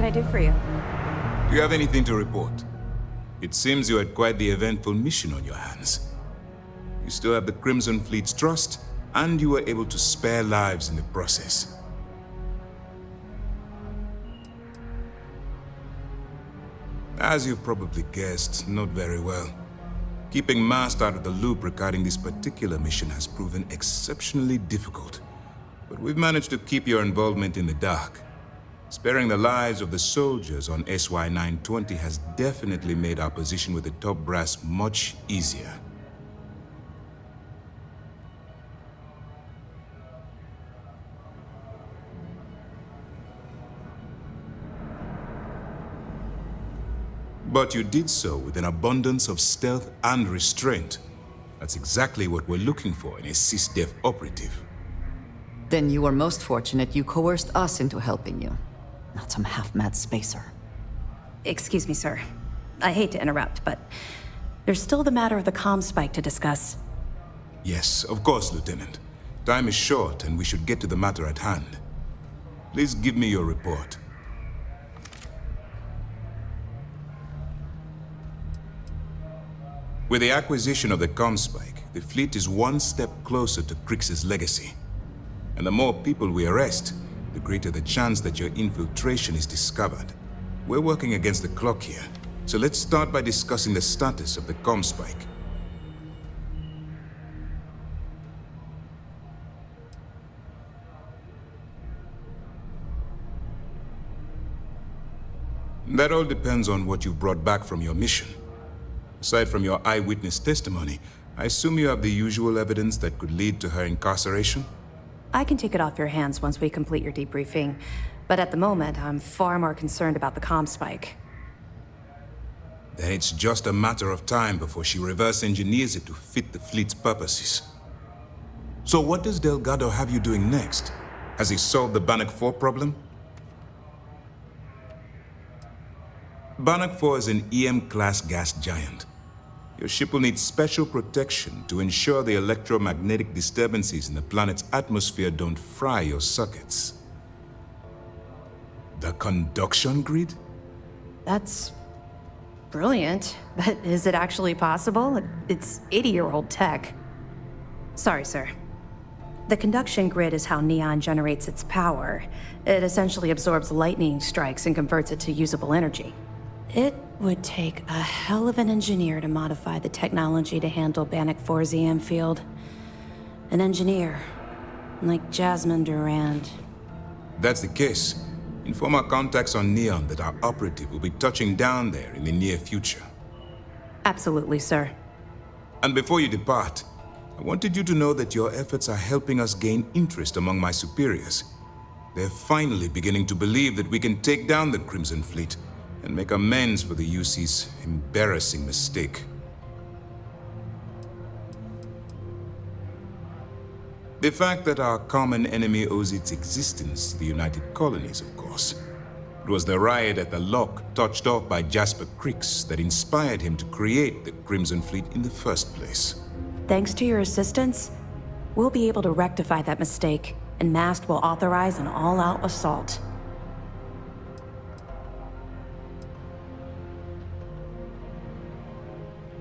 can I do for you? Do you have anything to report? It seems you had quite the eventful mission on your hands. You still have the Crimson Fleet's trust, and you were able to spare lives in the process. As you've probably guessed, not very well. Keeping Mast out of the loop regarding this particular mission has proven exceptionally difficult. But we've managed to keep your involvement in the dark. Sparing the lives of the soldiers on SY-920 has definitely made our position with the top brass much easier. But you did so with an abundance of stealth and restraint. That's exactly what we're looking for in a SysDef operative. Then you were most fortunate you coerced us into helping you. Not some half-mad spacer. Excuse me, sir. I hate to interrupt, but there's still the matter of the comm spike to discuss. Yes, of course, Lieutenant. Time is short, and we should get to the matter at hand. Please give me your report. With the acquisition of the comm spike, the fleet is one step closer to Krix's legacy. And the more people we arrest, the greater the chance that your infiltration is discovered. We're working against the clock here, so let's start by discussing the status of the comm spike. That all depends on what you've brought back from your mission. Aside from your eyewitness testimony, I assume you have the usual evidence that could lead to her incarceration? I can take it off your hands once we complete your debriefing, but at the moment, I'm far more concerned about the comm spike. Then it's just a matter of time before she reverse engineers it to fit the fleet's purposes. So what does Delgado have you doing next? Has he solved the Bannock 4 problem? Bannock 4 is an EM-class gas giant. Your ship will need special protection to ensure the electromagnetic disturbances in the planet's atmosphere don't fry your circuits. The conduction grid? That's brilliant, but is it actually possible? It's 80-year-old tech. Sorry, sir. The conduction grid is how Neon generates its power. It essentially absorbs lightning strikes and converts it to usable energy. It would take a hell of an engineer to modify the technology to handle Bannock 4's EM field. An engineer, like Jasmine Durand. That's the case. Inform our contacts on Neon that our operative will be touching down there in the near future. Absolutely, sir. And before you depart, I wanted you to know that your efforts are helping us gain interest among my superiors. They're finally beginning to believe that we can take down the Crimson Fleet and make amends for the UC's embarrassing mistake. The fact that our common enemy owes its existence to the United Colonies, of course. It was the riot at the Lock, touched off by Jasper Krix, that inspired him to create the Crimson Fleet in the first place. Thanks to your assistance, we'll be able to rectify that mistake, and Mast will authorize an all-out assault.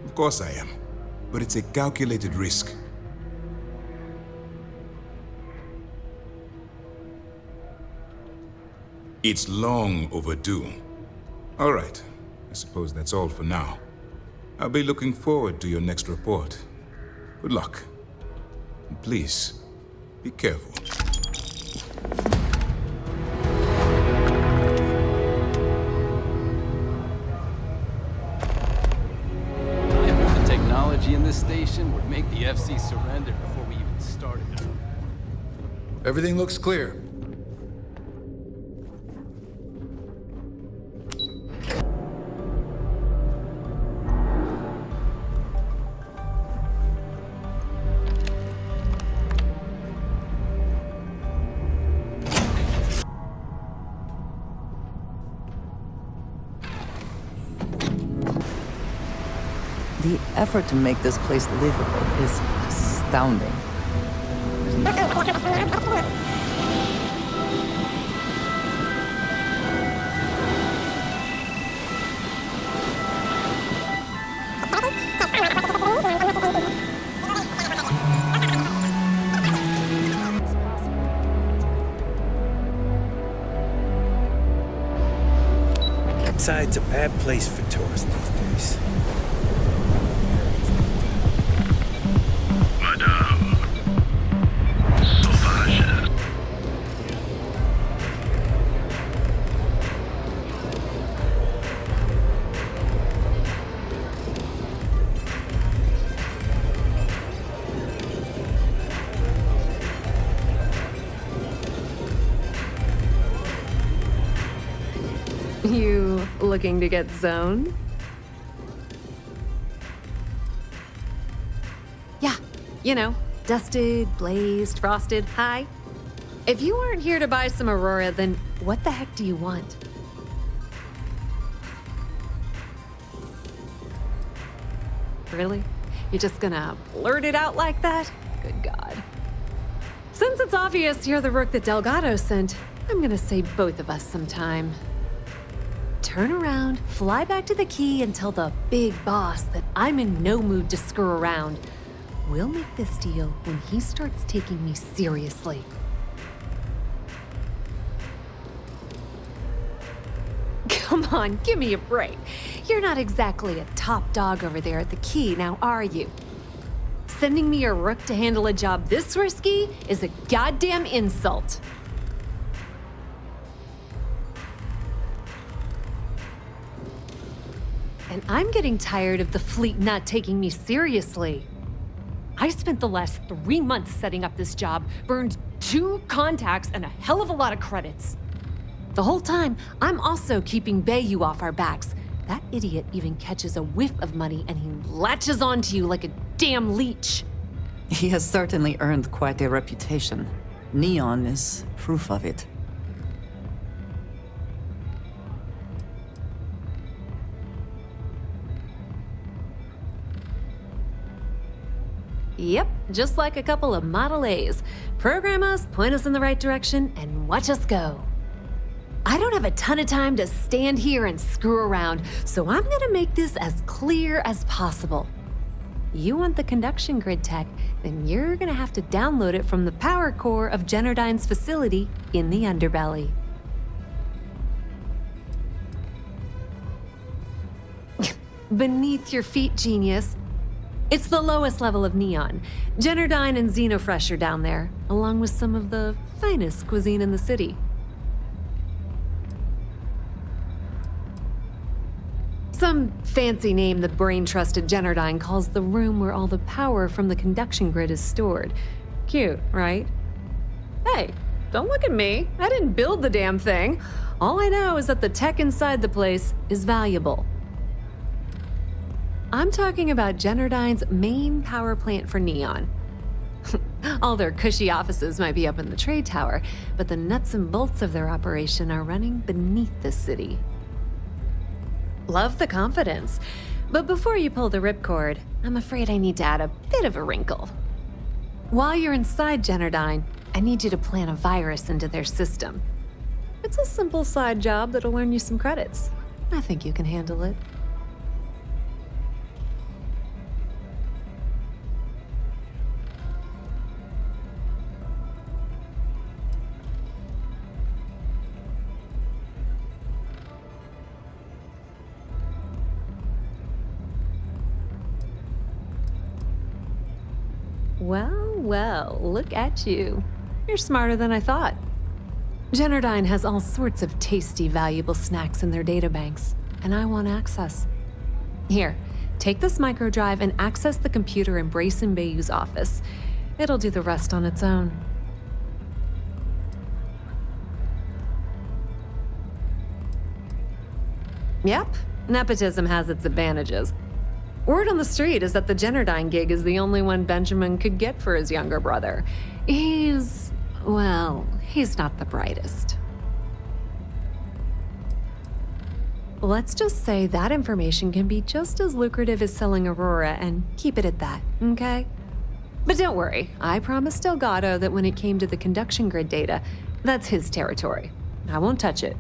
Of course I am, but it's a calculated risk. It's long overdue. All right, I suppose that's all for now. I'll be looking forward to your next report. Good luck. And please, be careful. In this station would make the FC surrender before we even started. Everything looks clear. The effort to make this place livable is astounding. Riverside's a bad place for tourists these days. Madame. Sauvage. You looking to get zoned? Yeah, you know, dusted, blazed, frosted, high. If you aren't here to buy some Aurora, then what the heck do you want? Really? You're just gonna blurt it out like that? Good God. Since it's obvious you're the rook that Delgado sent, I'm gonna save both of us some time. Turn around, fly back to the key, and tell the big boss that I'm in no mood to screw around. We'll make this deal when he starts taking me seriously. Come on, give me a break. You're not exactly a top dog over there at the key, now are you? Sending me a rook to handle a job this risky is a goddamn insult. And I'm getting tired of the fleet not taking me seriously. I spent the last 3 months setting up this job, burned 2 contacts and a hell of a lot of credits. The whole time, I'm also keeping Bayou off our backs. That idiot even catches a whiff of money and he latches onto you like a damn leech. He has certainly earned quite a reputation. Neón is proof of it. Yep, just like a couple of Model A's. Program us, point us in the right direction, and watch us go. I don't have a ton of time to stand here and screw around, so I'm gonna make this as clear as possible. You want the conduction grid tech, then you're gonna have to download it from the power core of Generdyne's facility in the underbelly. Beneath your feet, genius. It's the lowest level of Neon. Generdyne and Xenofresh are down there, along with some of the finest cuisine in the city. Some fancy name the brain-trusted Generdyne calls the room where all the power from the conduction grid is stored. Cute, right? Hey, don't look at me. I didn't build the damn thing. All I know is that the tech inside the place is valuable. I'm talking about Generdyne's main power plant for Neon. All their cushy offices might be up in the trade tower, but the nuts and bolts of their operation are running beneath the city. Love the confidence, but before you pull the ripcord, I'm afraid I need to add a bit of a wrinkle. While you're inside Generdyne, I need you to plant a virus into their system. It's a simple side job that'll earn you some credits. I think you can handle it. Well, well, look at you. You're smarter than I thought. Generdyne has all sorts of tasty, valuable snacks in their databanks, and I want access. Here, take this microdrive and access the computer in Brace and Bayou's office. It'll do the rest on its own. Yep, nepotism has its advantages. Word on the street is that the Generdyne gig is the only one Benjamin could get for his younger brother. He's not the brightest. Let's just say that information can be just as lucrative as selling Aurora and keep it at that, okay? But don't worry, I promised Delgado that when it came to the conduction grid data, that's his territory. I won't touch it.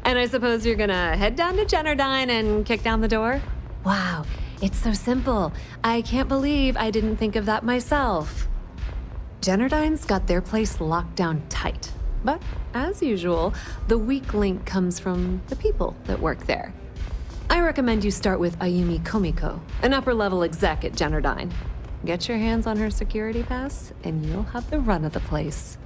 And I suppose you're gonna head down to Generdyne and kick down the door? Wow, it's so simple. I can't believe I didn't think of that myself. Generdyne's got their place locked down tight. But, as usual, the weak link comes from the people that work there. I recommend you start with Ayumi Kumiko, an upper-level exec at Generdyne. Get your hands on her security pass, and you'll have the run of the place.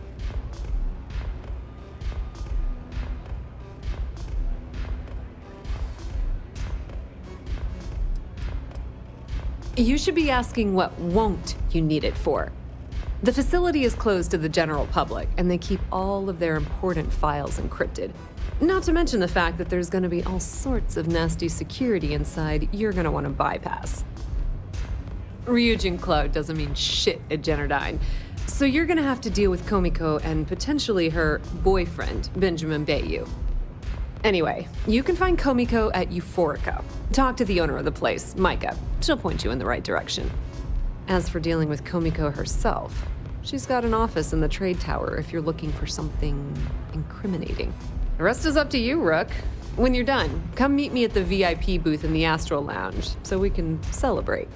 You should be asking what won't you need it for. The facility is closed to the general public, and they keep all of their important files encrypted. Not to mention the fact that there's going to be all sorts of nasty security inside you're going to want to bypass. Ryujin Cloud doesn't mean shit at Generdyne, so you're going to have to deal with Kumiko and potentially her boyfriend, Benjamin Bayou. Anyway, you can find Kumiko at Euphorica. Talk to the owner of the place, Micah. She'll point you in the right direction. As for dealing with Kumiko herself, she's got an office in the trade tower if you're looking for something incriminating. The rest is up to you, Rook. When you're done, come meet me at the VIP booth in the Astral Lounge so we can celebrate.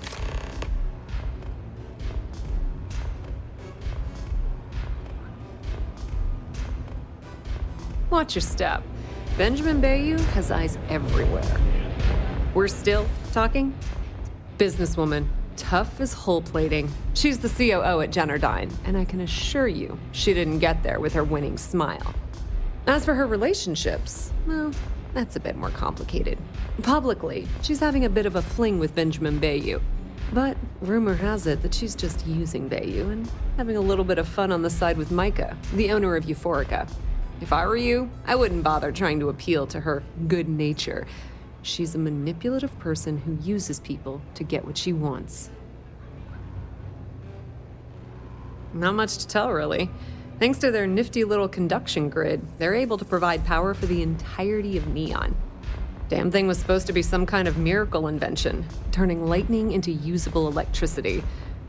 Watch your step. Benjamin Bayou has eyes everywhere. We're still talking? Businesswoman, tough as hull plating. She's the COO at Generdyne, and I can assure you she didn't get there with her winning smile. As for her relationships, well, that's a bit more complicated. Publicly, she's having a bit of a fling with Benjamin Bayou. But rumor has it that she's just using Bayou and having a little bit of fun on the side with Micah, the owner of Euphorica. If I were you, I wouldn't bother trying to appeal to her good nature. She's a manipulative person who uses people to get what she wants. Not much to tell, really. Thanks to their nifty little conduction grid, they're able to provide power for the entirety of Neon. Damn thing was supposed to be some kind of miracle invention, turning lightning into usable electricity.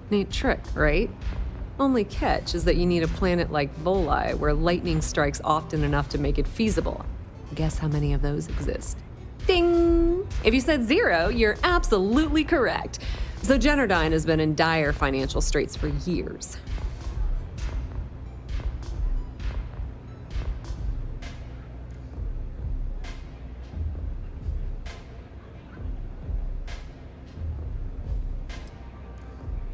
Neat trick, right? Only catch is that you need a planet like Voli, where lightning strikes often enough to make it feasible. Guess how many of those exist? Ding! If you said 0, you're absolutely correct. So Generdyne has been in dire financial straits for years.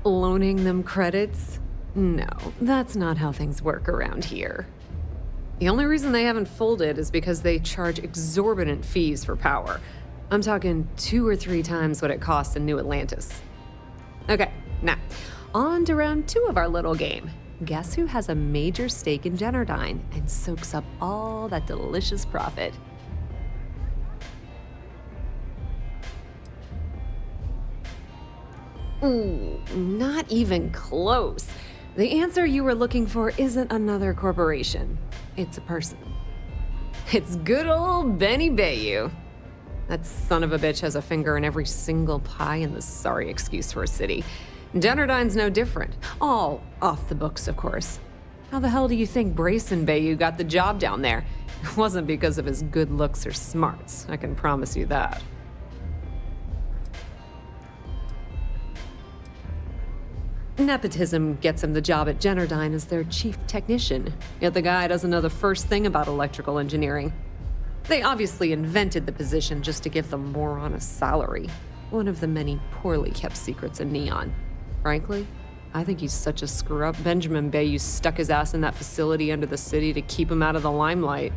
Loaning them credits? No, that's not how things work around here. The only reason they haven't folded is because they charge exorbitant fees for power. I'm talking 2 or 3 times what it costs in New Atlantis. Okay, now, on to round 2 of our little game. Guess who has a major stake in Generdyne and soaks up all that delicious profit? Ooh, not even close. The answer you were looking for isn't another corporation. It's a person. It's good old Benny Bayou. That son of a bitch has a finger in every single pie in the sorry excuse for a city. Generdyne's no different. All off the books, of course. How the hell do you think Brayson Bayou got the job down there? It wasn't because of his good looks or smarts, I can promise you that. Nepotism gets him the job at Generdyne as their chief technician, yet the guy doesn't know the first thing about electrical engineering. They obviously invented the position just to give the moron a salary, one of the many poorly kept secrets in Neon. Frankly, I think he's such a screw-up Benjamin Bayou stuck his ass in that facility under the city to keep him out of the limelight.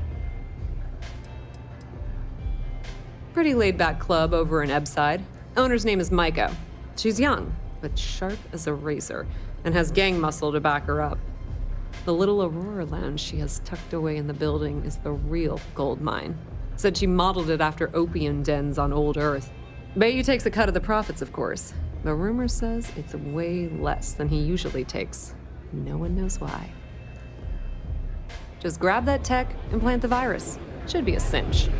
Pretty laid-back club over in Ebbside. Owner's name is Micah. She's young, but sharp as a razor, and has gang muscle to back her up. The little Aurora lounge she has tucked away in the building is the real gold mine. Said she modeled it after opium dens on old Earth. Bayou takes a cut of the profits, of course. The rumor says it's way less than he usually takes. No one knows why. Just grab that tech and plant the virus. Should be a cinch.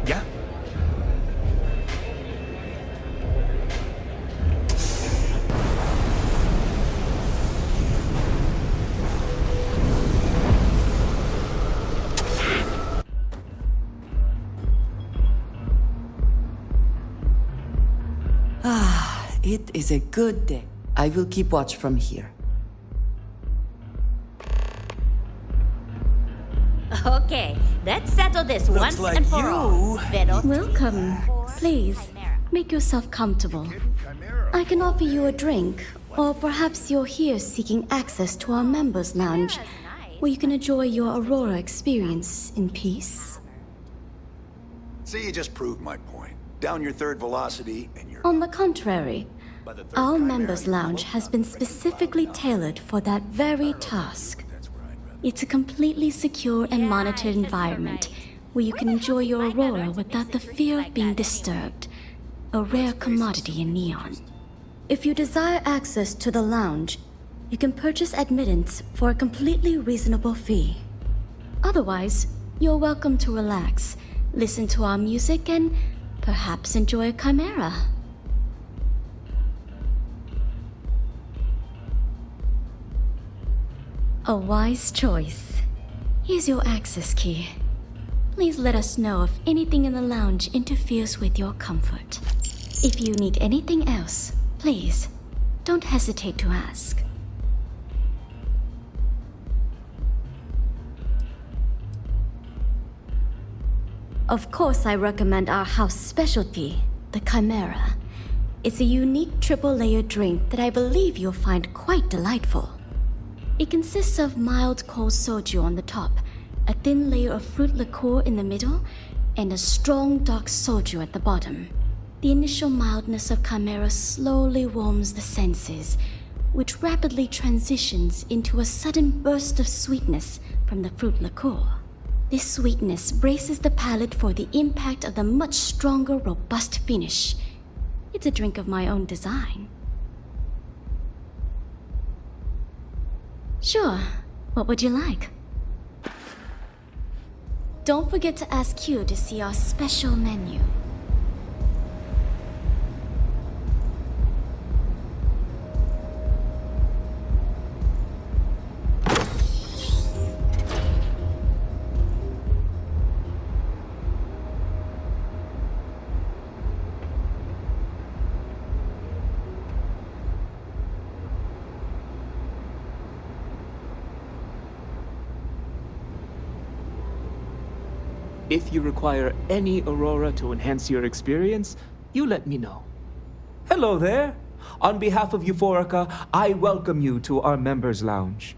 Yeah? It is a good day. I will keep watch from here. Okay, let's settle this once like and for all. Welcome. Please, make yourself comfortable. I can offer you a drink, or perhaps you're here seeking access to our members' lounge, where you can enjoy your Aurora experience in peace. See, you just proved my point. Down your third velocity, and you're... On the contrary, our members' lounge has been specifically tailored for that very task. It's a completely secure and monitored environment where you can enjoy your Aurora without the fear of being disturbed, a rare commodity in Neon. If you desire access to the lounge, you can purchase admittance for a completely reasonable fee. Otherwise, you're welcome to relax, listen to our music, and perhaps enjoy a chimera. A wise choice. Here's your access key. Please let us know if anything in the lounge interferes with your comfort. If you need anything else, please, don't hesitate to ask. Of course, I recommend our house specialty, the Chimera. It's a unique triple-layer drink that I believe you'll find quite delightful. It consists of mild cold soju on the top, a thin layer of fruit liqueur in the middle, and a strong dark soju at the bottom. The initial mildness of Chimera slowly warms the senses, which rapidly transitions into a sudden burst of sweetness from the fruit liqueur. This sweetness braces the palate for the impact of the much stronger, robust finish. It's a drink of my own design. Sure. What would you like? Don't forget to ask Q to see our special menu. If you require any Aurora to enhance your experience, you let me know. Hello there. On behalf of Euphorica, I welcome you to our members' lounge.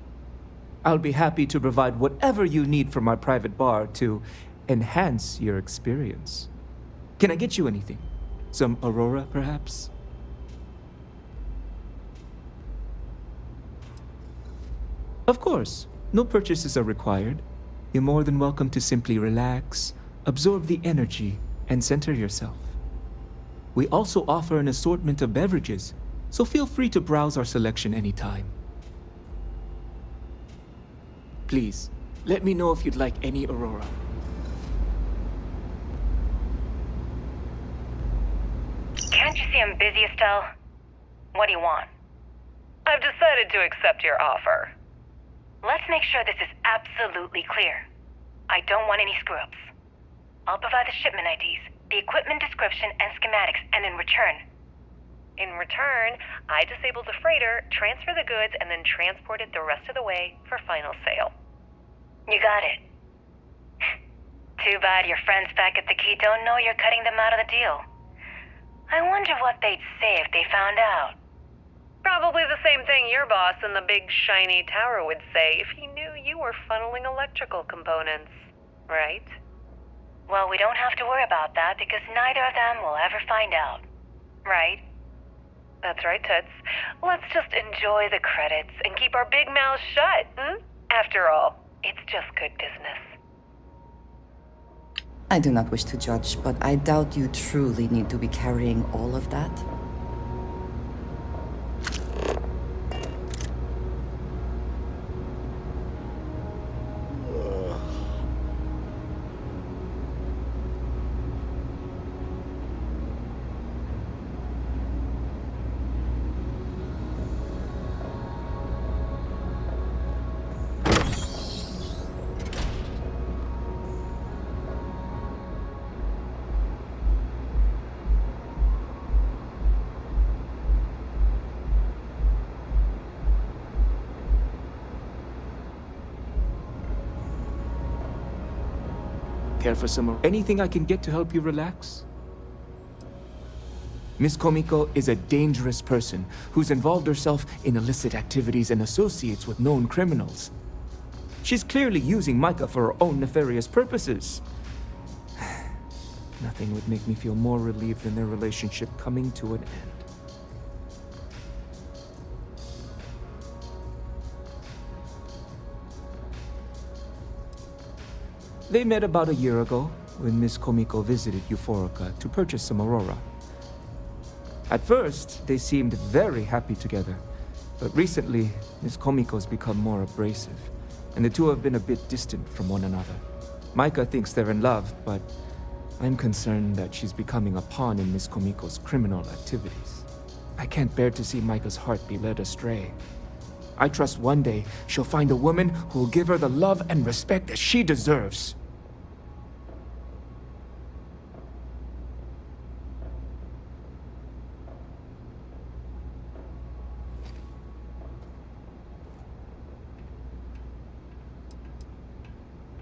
I'll be happy to provide whatever you need from our private bar to enhance your experience. Can I get you anything? Some Aurora, perhaps? Of course, no purchases are required. You're more than welcome to simply relax, absorb the energy, and center yourself. We also offer an assortment of beverages, so feel free to browse our selection anytime. Please, let me know if you'd like any Aurora. Can't you see I'm busy, Estelle? What do you want? I've decided to accept your offer. Let's make sure this is absolutely clear. I don't want any screw-ups. I'll provide the shipment IDs, the equipment description, and schematics, and in return, I disable the freighter, transfer the goods, and then transport it the rest of the way for final sale. You got it. Too bad your friends back at the Key don't know you're cutting them out of the deal. I wonder what they'd say if they found out. Probably the same thing your boss in the big shiny tower would say if he knew you were funneling electrical components, right? Well, we don't have to worry about that because neither of them will ever find out, right? That's right, Toots. Let's just enjoy the credits and keep our big mouths shut, After all, it's just good business. I do not wish to judge, but I doubt you truly need to be carrying all of that. Care for some anything I can get to help you relax? Miss Kumiko is a dangerous person who's involved herself in illicit activities and associates with known criminals. She's clearly using Micah for her own nefarious purposes. Nothing would make me feel more relieved than their relationship coming to an end. They met about a year ago when Miss Kumiko visited Euphorica to purchase some Aurora. At first, they seemed very happy together, but recently, Miss Kumiko's become more abrasive, and the two have been a bit distant from one another. Micah thinks they're in love, but I'm concerned that she's becoming a pawn in Miss Kumiko's criminal activities. I can't bear to see Micah's heart be led astray. I trust one day she'll find a woman who will give her the love and respect that she deserves.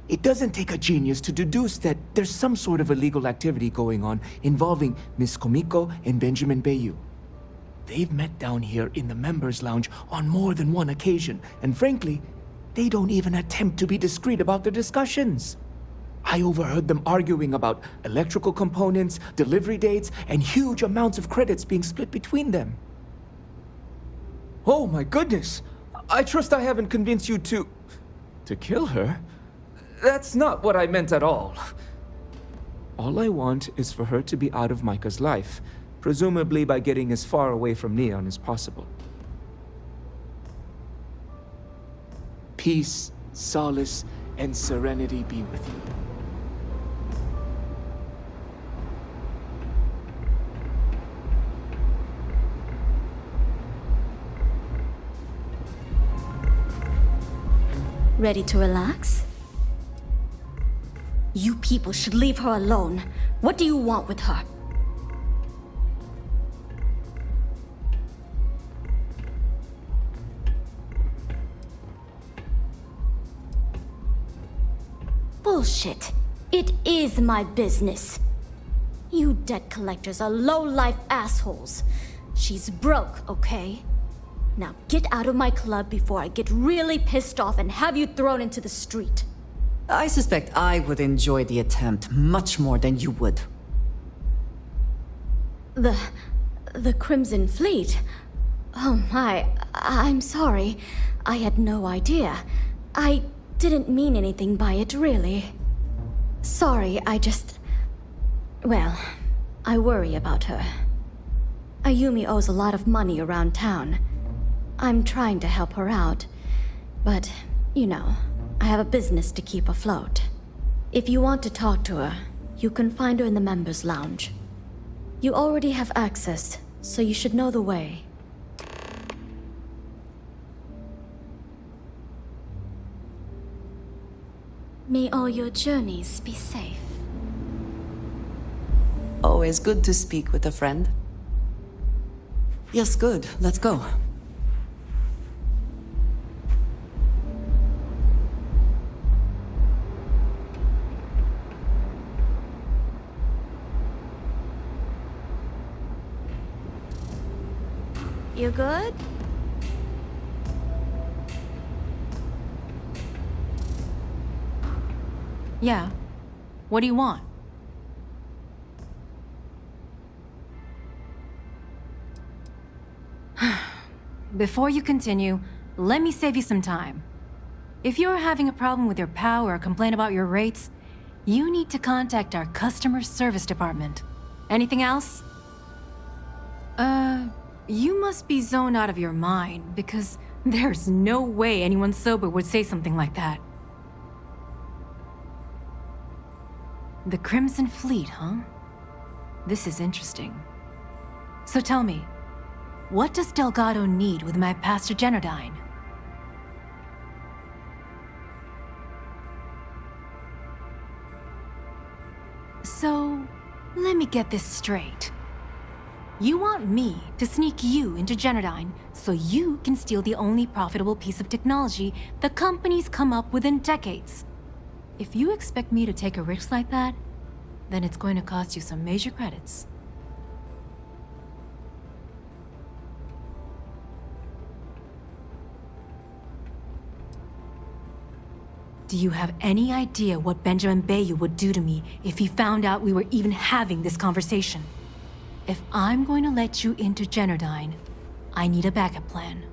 It doesn't take a genius to deduce that there's some sort of illegal activity going on involving Miss Kumiko and Benjamin Bayou. They've met down here in the members' lounge on more than one occasion, and frankly, they don't even attempt to be discreet about their discussions. I overheard them arguing about electrical components, delivery dates, and huge amounts of credits being split between them. Oh my goodness! I trust I haven't convinced you to kill her? That's not what I meant at all. All I want is for her to be out of Micah's life, presumably by getting as far away from Neon as possible. Peace, solace, and serenity be with you. Ready to relax? You people should leave her alone. What do you want with her? Bullshit. It is my business. You debt collectors are low-life assholes. She's broke, okay? Now get out of my club before I get really pissed off and have you thrown into the street. I suspect I would enjoy the attempt much more than you would. The Crimson Fleet? Oh my, I'm sorry. I had no idea. I didn't mean anything by it, really. Sorry, well, I worry about her. Ayumi owes a lot of money around town. I'm trying to help her out, but, you know, I have a business to keep afloat. If you want to talk to her, you can find her in the members' lounge. You already have access, so you should know the way. May all your journeys be safe. Always good to speak with a friend. Yes, good. Let's go. You good? Yeah. What do you want? Before you continue, let me save you some time. If you're having a problem with your POW or complain about your rates, you need to contact our customer service department. Anything else? You must be zoned out of your mind, because there's no way anyone sober would say something like that. The Crimson Fleet, huh? This is interesting. So tell me, what does Delgado need with my Pastor Generdyne? So, let me get this straight. You want me to sneak you into Generdyne so you can steal the only profitable piece of technology the company's come up with in decades. If you expect me to take a risk like that, then it's going to cost you some major credits. Do you have any idea what Benjamin Bayou would do to me if he found out we were even having this conversation? If I'm going to let you into Generdyne, I need a backup plan.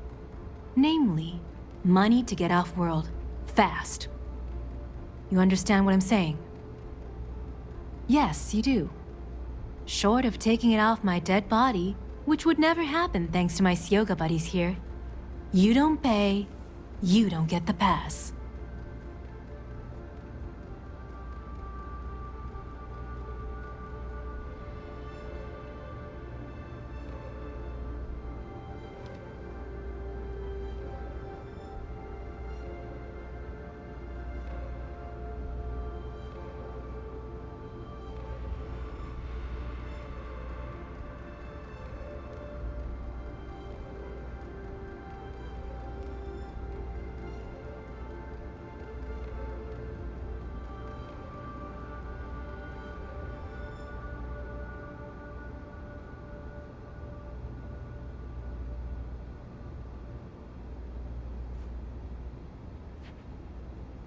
Namely, money to get off-world, fast. You understand what I'm saying? Yes, you do. Short of taking it off my dead body, which would never happen thanks to my Syoga buddies here. You don't pay, you don't get the pass.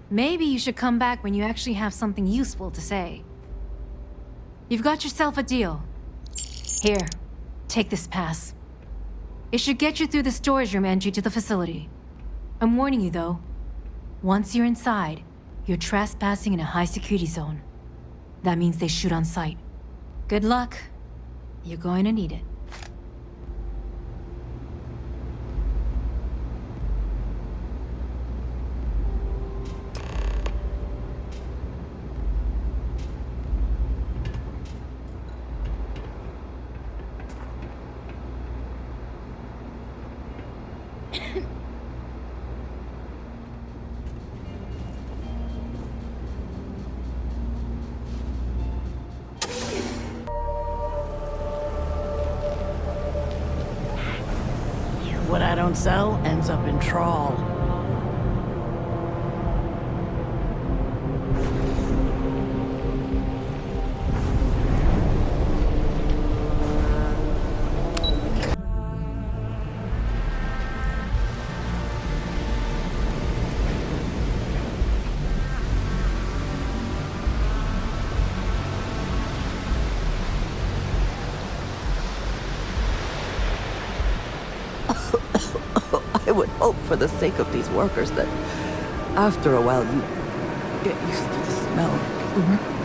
Maybe you should come back when you actually have something useful to say. You've got yourself a deal. Here, take this pass. It should get you through the storage room entry to the facility. I'm warning you though. Once you're inside, you're trespassing in a high-security zone. That means they shoot on sight. Good luck. You're going to need it. What I don't sell ends up in trawl. I would hope for the sake of these workers that after a while you get used to the smell.